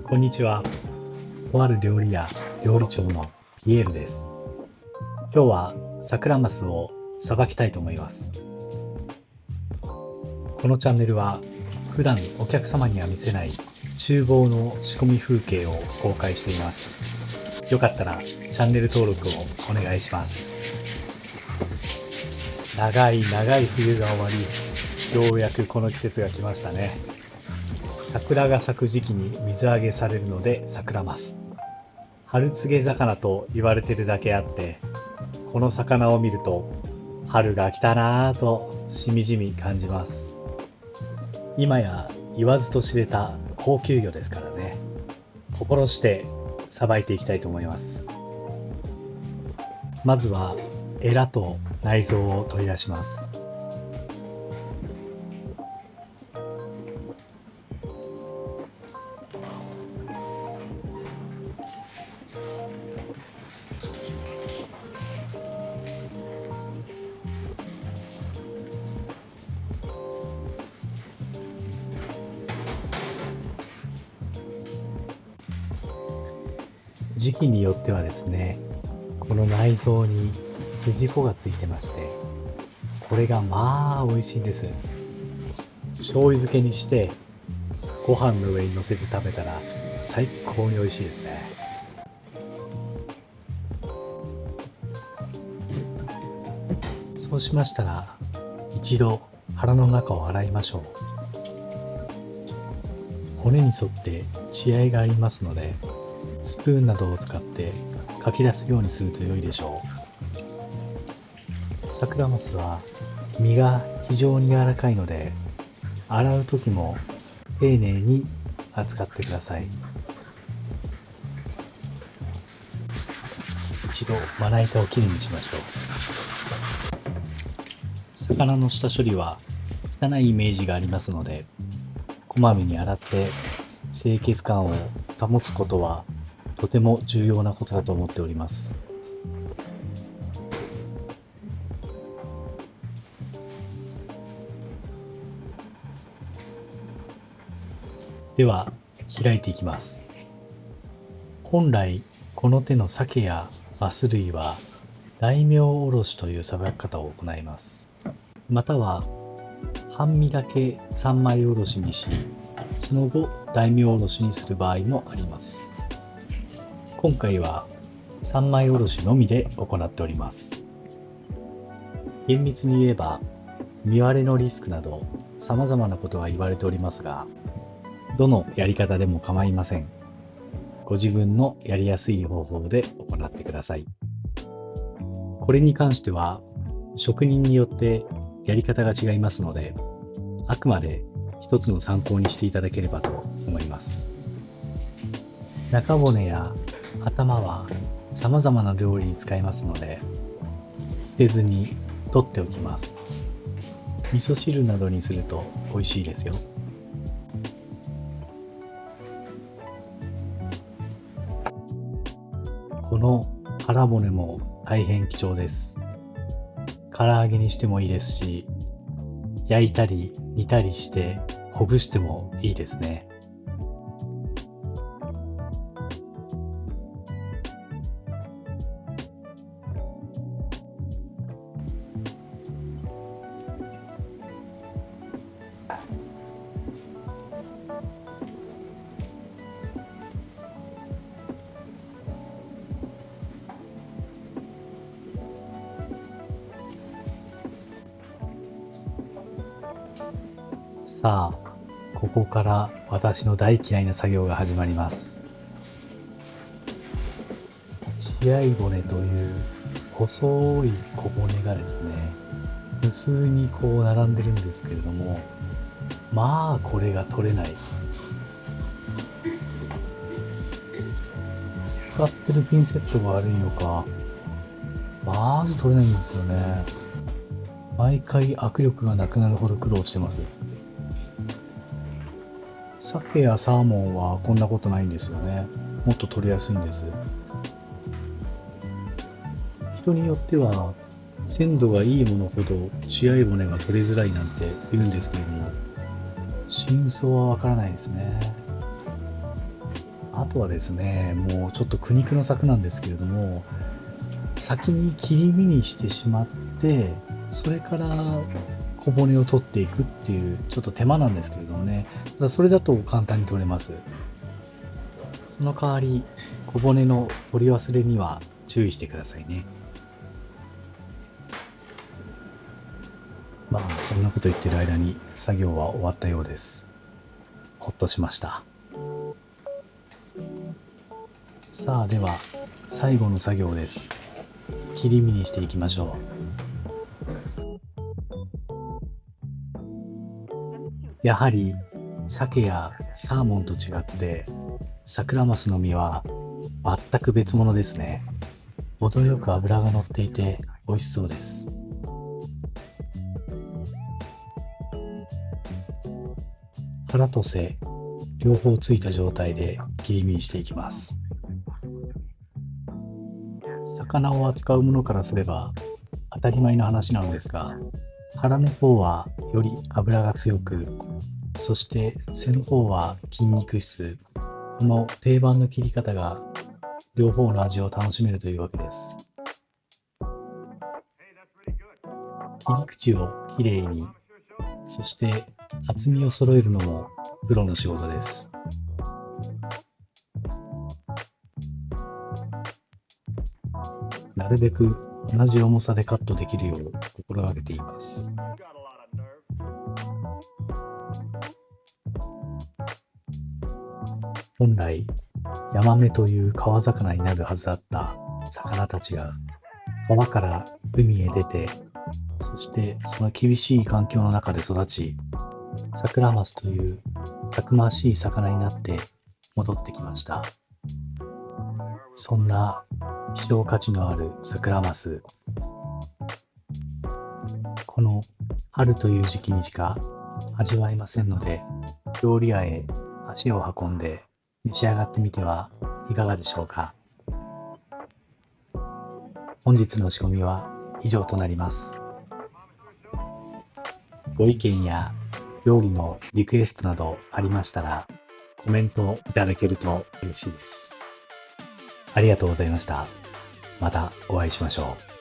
こんにちは。とある料理屋料理長のピエールです。今日はサクラマスをさばきたいと思います。このチャンネルは普段お客様には見せない厨房の仕込み風景を公開しています。よかったらチャンネル登録をお願いします。長い長い冬が終わり、ようやくこの季節が来ましたね。桜が咲く時期に水揚げされるのでサクラマス。春告げ魚と言われてるだけあって、この魚を見ると春が来たなぁとしみじみ感じます。今や言わずと知れた高級魚ですからね。心してさばいていきたいと思います。まずはエラと内臓を取り出します。時期によってはですね、この内臓に筋子がついてまして、これがまあ美味しいんです。醤油漬けにしてご飯の上に乗せて食べたら最高に美味しいですね。そうしましたら一度腹の中を洗いましょう。骨に沿って血合いがありますので、スプーンなどを使ってかき出すようにすると良いでしょう。サクラマスは身が非常に柔らかいので、洗う時も丁寧に扱ってください。一度まな板をきれいにしましょう。魚の下処理は汚いイメージがありますので、こまめに洗って清潔感を保つことはとても重要なことだと思っております。では開いていきます。本来この手の鮭やマス類は大名おろしというさばき方を行います。または半身だけ三枚おろしにし、その後大名おろしにする場合もあります。今回は三枚おろしのみで行っております。厳密に言えば身割れのリスクなど様々なことが言われておりますが、どのやり方でも構いません。ご自分のやりやすい方法で行ってください。これに関しては職人によってやり方が違いますので、あくまで一つの参考にしていただければと思います。中骨や頭は様々な料理に使いますので、捨てずに取っておきます。味噌汁などにすると美味しいですよ。この腹骨も大変貴重です。唐揚げにしてもいいですし、焼いたり煮たりしてほぐしてもいいですね。さあ、ここから私の大嫌いな作業が始まります。血合い骨という細い小骨がですね、無数にこう並んでるんですけれども、まあこれが取れない。使ってるピンセットが悪いのか、まず取れないんですよね。毎回握力がなくなるほど苦労してます。鮭やサーモンはこんなことないんですよね。もっと取りやすいんです。人によっては鮮度がいいものほど血合い骨が取りづらいなんて言うんですけれども、真相はわからないですね。あとはですね、もうちょっと苦肉の策なんですけれども、先に切り身にしてしまって、それから小骨を取っていくっていうちょっと手間なんですけれどもね。ただそれだと簡単に取れます。その代わり小骨の取り忘れには注意してくださいね。まあそんなこと言ってる間に作業は終わったようです。ほっとしました。さあでは最後の作業です。切り身にしていきましょう。やはり鮭やサーモンと違ってサクラマスの身は全く別物ですね。程よく脂が乗っていて美味しそうです。腹と背両方ついた状態で切り身にしていきます。魚を扱うものからすれば当たり前の話なのですが、腹の方はより脂が強く、そして背の方は筋肉質。この定番の切り方が両方の味を楽しめるというわけです。切り口をきれいに、そして厚みを揃えるのもプロの仕事です。なるべく同じ重さでカットできるよう心がけています。本来ヤマメという川魚になるはずだった魚たちが川から海へ出て、そしてその厳しい環境の中で育ち、サクラマスというたくましい魚になって戻ってきました。そんな希少価値のあるサクラマス、この春という時期にしか味わえませんので、料理屋へ足を運んで召し上がってみてはいかがでしょうか。本日の仕込みは以上となります。ご意見や料理のリクエストなどありましたらコメントいただけると嬉しいです。ありがとうございました。またお会いしましょう。